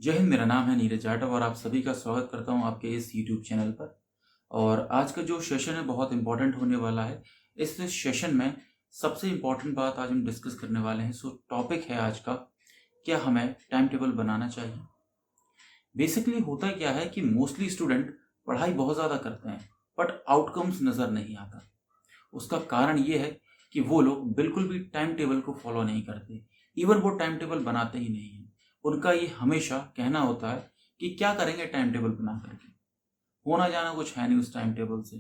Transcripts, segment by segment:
जय हिंद। मेरा नाम है नीरज जाटव और आप सभी का स्वागत करता हूं आपके इस यूट्यूब चैनल पर। और आज का जो सेशन है बहुत इंपॉर्टेंट होने वाला है। इस सेशन में सबसे इम्पॉर्टेंट बात आज हम डिस्कस करने वाले हैं। सो टॉपिक है आज का, क्या हमें टाइम टेबल बनाना चाहिए। बेसिकली होता क्या है कि मोस्टली स्टूडेंट पढ़ाई बहुत ज़्यादा करते हैं बट आउटकम्स नज़र नहीं आता। उसका कारण ये है कि वो लोग बिल्कुल भी टाइम टेबल को फॉलो नहीं करते। इवन वो टाइम टेबल बनाते ही नहीं हैं। उनका ये हमेशा कहना होता है कि क्या करेंगे टाइम टेबल बना करके, होना जाना कुछ है नहीं उस टाइम टेबल से।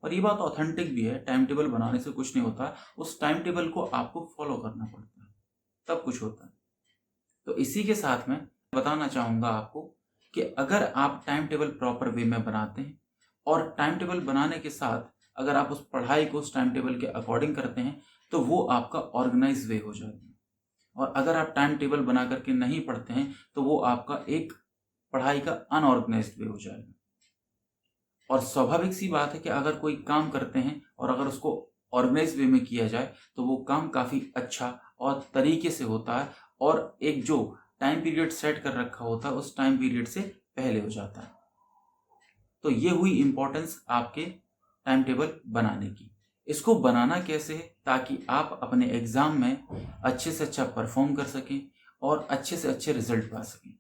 और ये बात ऑथेंटिक भी है, टाइम टेबल बनाने से कुछ नहीं होता, उस टाइम टेबल को आपको फॉलो करना पड़ता है तब कुछ होता है। तो इसी के साथ में बताना चाहूँगा आपको कि अगर आप टाइम टेबल प्रॉपर वे में बनाते हैं और टाइम टेबल बनाने के साथ अगर आप उस पढ़ाई को उस टाइम टेबल के अकॉर्डिंग करते हैं तो वो आपका ऑर्गेनाइज वे हो जाएगा। और अगर आप टाइम टेबल बना करके नहीं पढ़ते हैं तो वो आपका एक पढ़ाई का अनऑर्गेनाइज्ड वे हो जाएगा। और स्वाभाविक सी बात है कि अगर कोई काम करते हैं और अगर उसको ऑर्गेनाइज वे में किया जाए तो वो काम काफ़ी अच्छा और तरीके से होता है और एक जो टाइम पीरियड सेट कर रखा होता है उस टाइम पीरियड से पहले हो जाता है। तो ये हुई इम्पोर्टेंस आपके टाइम टेबल बनाने की। इसको बनाना कैसे है ताकि आप अपने एग्ज़ाम में अच्छे से अच्छा परफॉर्म कर सकें और अच्छे से अच्छे रिजल्ट पा सकें।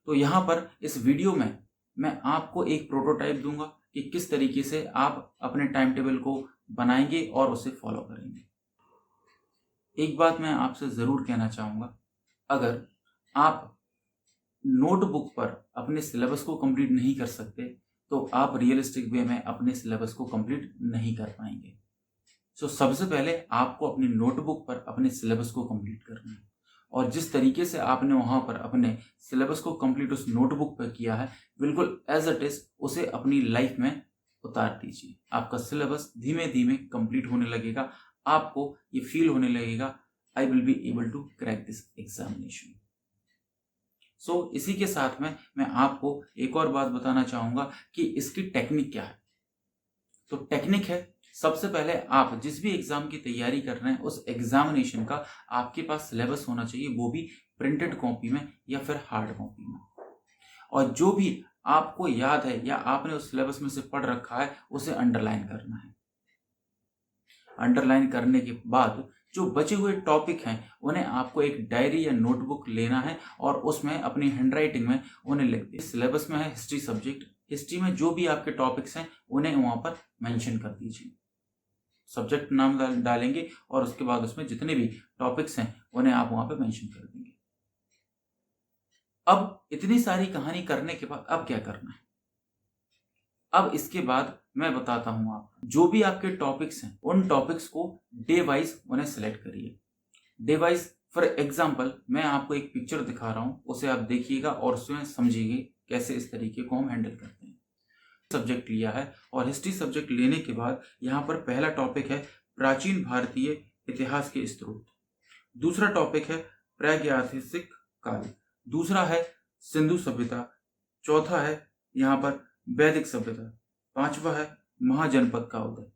तो यहाँ पर इस वीडियो में मैं आपको एक प्रोटोटाइप दूंगा कि किस तरीके से आप अपने टाइम टेबल को बनाएंगे और उसे फॉलो करेंगे। एक बात मैं आपसे ज़रूर कहना चाहूँगा, अगर आप नोटबुक पर अपने सिलेबस को कंप्लीट नहीं कर सकते तो आप रियलिस्टिक वे में अपने सिलेबस को कंप्लीट नहीं कर पाएंगे। सो सबसे पहले आपको अपनी नोटबुक पर अपने सिलेबस को कंप्लीट करना है और जिस तरीके से आपने वहाँ पर अपने सिलेबस को कंप्लीट उस नोटबुक पर किया है बिल्कुल एज इट इज उसे अपनी लाइफ में उतार दीजिए। आपका सिलेबस धीमे धीमे कंप्लीट होने लगेगा, आपको ये फील होने लगेगा I will be able to crack this examination. So इसी के साथ में मैं आपको एक और बात बताना चाहूँगा कि इसकी टेक्निक क्या है। तो टेक्निक है, सबसे पहले आप जिस भी एग्ज़ाम की तैयारी कर रहे हैं उस एग्जामिनेशन का आपके पास सिलेबस होना चाहिए, वो भी प्रिंटेड कॉपी में या फिर हार्ड कॉपी में। और जो भी आपको याद है या आपने उस सिलेबस में से पढ़ रखा है उसे अंडरलाइन करना है। अंडरलाइन करने के बाद जो बचे हुए टॉपिक हैं उन्हें आपको एक डायरी या नोटबुक लेना है और उसमें अपनी हैंडराइटिंग में उन्हें लिख दिया। सिलेबस में है हिस्ट्री सब्जेक्ट, हिस्ट्री में जो भी आपके टॉपिक्स हैं उन्हें वहाँ पर मेंशन कर दीजिए। सब्जेक्ट नाम डालेंगे और उसके बाद उसमें जितने भी टॉपिक्स हैं उन्हें आप वहाँ पे मेंशन कर देंगे। अब इतनी सारी कहानी करने के बाद अब क्या करना है। अब इसके बाद मैं बताता हूं आपको जो भी आपके टॉपिक्स हैं उन टॉपिक्स को डे वाइज उन्हें सेलेक्ट करिए। डे वाइज फॉर एग्जाम्पल मैं आपको एक पिक्चर दिखा रहा हूं, उसे आप देखिएगा और उसमें समझिएगा कैसे इस तरीके को हम हैंडल करते हैं। सब्जेक्ट लिया है और हिस्ट्री सब्जेक्ट लेने के बाद यहाँ पर पहला टॉपिक है प्राचीन भारतीय इतिहास के स्रोत, दूसरा टॉपिक है प्रागैतिहासिक काल, दूसरा है सिंधु सभ्यता, चौथा है यहाँ पर वैदिक सभ्यता, पांचवा है महाजनपद का उदय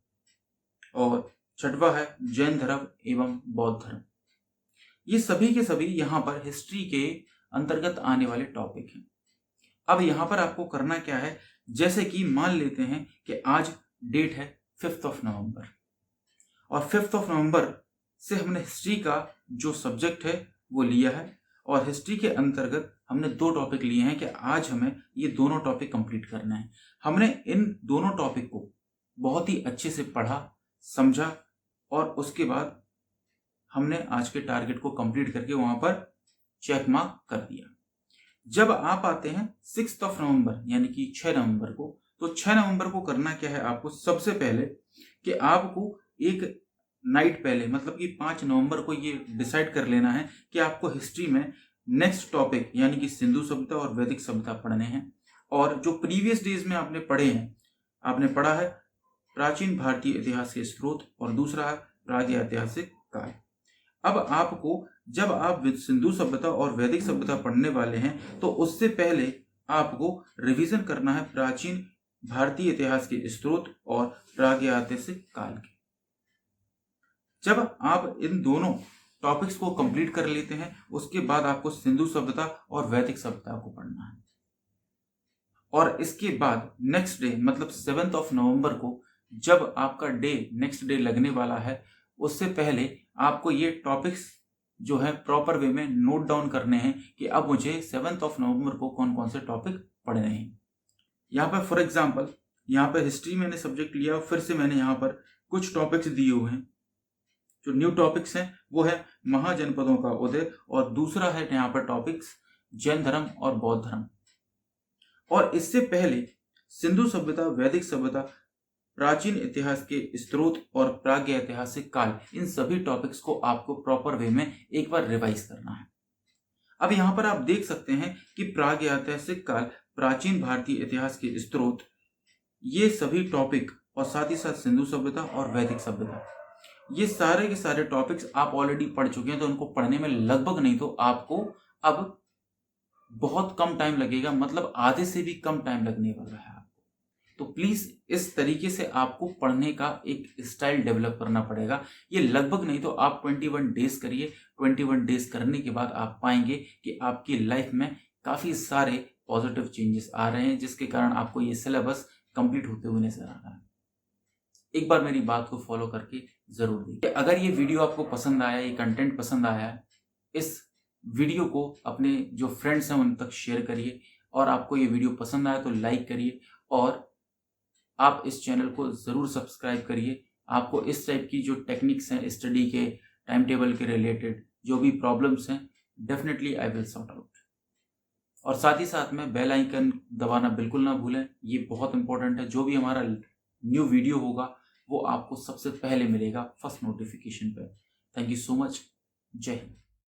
और छठवा है जैन धर्म एवं बौद्ध धर्म। ये सभी के सभी यहाँ पर हिस्ट्री के अंतर्गत आने वाले टॉपिक हैं। अब यहाँ पर आपको करना क्या है, जैसे कि मान लेते हैं कि आज डेट है 5 नवंबर और 5 नवंबर से हमने हिस्ट्री का जो सब्जेक्ट है वो लिया है और हिस्ट्री के अंतर्गत हमने 2 टॉपिक लिए हैं कि आज हमें ये दोनों टॉपिक कंप्लीट करना है। हमने इन दोनों टॉपिक को बहुत ही अच्छे से पढ़ा, समझा और उसके बाद हमने आज के टारगेट को कंप्लीट करके वहां पर चेक मार्क कर दिया। जब आप आते हैं 6 नवंबर यानी कि 6 नवंबर को, तो 6 नवंबर को करना क्या है, आपको सबसे पहले कि आपको एक नाइट पहले मतलब कि 5 नवंबर को ये डिसाइड कर लेना है कि आपको हिस्ट्री में नेक्स्ट टॉपिक यानी कि सिंधु सभ्यता और वैदिक सभ्यता पढ़ने हैं। और जो प्रीवियस डेज में आपने पढ़े हैं, आपने पढ़ा है प्राचीन भारतीय इतिहास के स्रोत और दूसरा है प्रागैतिहासिक काल। अब आपको जब आप सिंधु सभ्यता और वैदिक सभ्यता पढ़ने वाले हैं तो उससे पहले आपको रिवीजन करना है प्राचीन भारतीय इतिहास के स्रोत और प्रागैतिहासिक काल के। जब आप इन दोनों टॉपिक्स को कंप्लीट कर लेते हैं, उसके बाद आपको सिंधु सभ्यता और वैदिक सभ्यता को पढ़ना है। और इसके बाद नेक्स्ट डे मतलब 7 नवंबर को जब आपका नेक्स्ट डे लगने वाला है, उससे पहले आपको ये टॉपिक्स जो है प्रॉपर वे में नोट डाउन करने हैं कि अब मुझे 7 नवंबर को कौन कौन से टॉपिक पढ़ने हैं। यहाँ पर फॉर एग्जाम्पल यहाँ पर हिस्ट्री मैंने सब्जेक्ट लिया, फिर से मैंने यहाँ पर कुछ टॉपिक्स दिए हुए हैं। जो न्यू टॉपिक्स हैं वो है महाजनपदों का उदय, और दूसरा है यहाँ पर टॉपिक्स जैन धर्म और बौद्ध धर्म। और इससे पहले सिंधु सभ्यता, वैदिक सभ्यता, प्राचीन इतिहास के स्रोत और प्राग्ञ ऐतिहासिक काल, इन सभी टॉपिक्स को आपको प्रॉपर वे में एक बार रिवाइज करना है। अब यहाँ पर आप देख सकते हैं कि प्राग्ञ ऐतिहासिक काल, प्राचीन भारतीय इतिहास के स्रोत, ये सभी टॉपिक, और साथ ही साथ सिंधु सभ्यता और वैदिक सभ्यता, ये सारे के सारे टॉपिक्स आप ऑलरेडी पढ़ चुके हैं। तो उनको पढ़ने में लगभग नहीं तो आपको अब बहुत कम टाइम लगेगा, मतलब आधे से भी कम टाइम लगने वाला है आपको। तो प्लीज इस तरीके से आपको पढ़ने का एक स्टाइल डेवलप करना पड़ेगा। ये लगभग नहीं तो आप 21 डेज करिए। 21 डेज करने के बाद आप पाएंगे कि आपकी लाइफ में काफी सारे पॉजिटिव चेंजेस आ रहे हैं, जिसके कारण आपको ये सिलेबस कंप्लीट होते हुए नजर आ रहा है। एक बार मेरी बात को फॉलो करके जरूर देखिए। अगर ये वीडियो आपको पसंद आया, ये कंटेंट पसंद आया है, इस वीडियो को अपने जो फ्रेंड्स हैं उन तक शेयर करिए, और आपको ये वीडियो पसंद आया तो लाइक करिए, और आप इस चैनल को ज़रूर सब्सक्राइब करिए। आपको इस टाइप की जो टेक्निक्स हैं स्टडी के, टाइम टेबल के रिलेटेड जो भी प्रॉब्लम्स हैं, definitely I will sort out. और साथ ही साथ में बेल आइकन दबाना बिल्कुल ना भूलें, ये बहुत इंपॉर्टेंट है। जो भी हमारा न्यू वीडियो होगा वो आपको सबसे पहले मिलेगा फर्स्ट नोटिफिकेशन पे। Thank you so much. जय हिंद।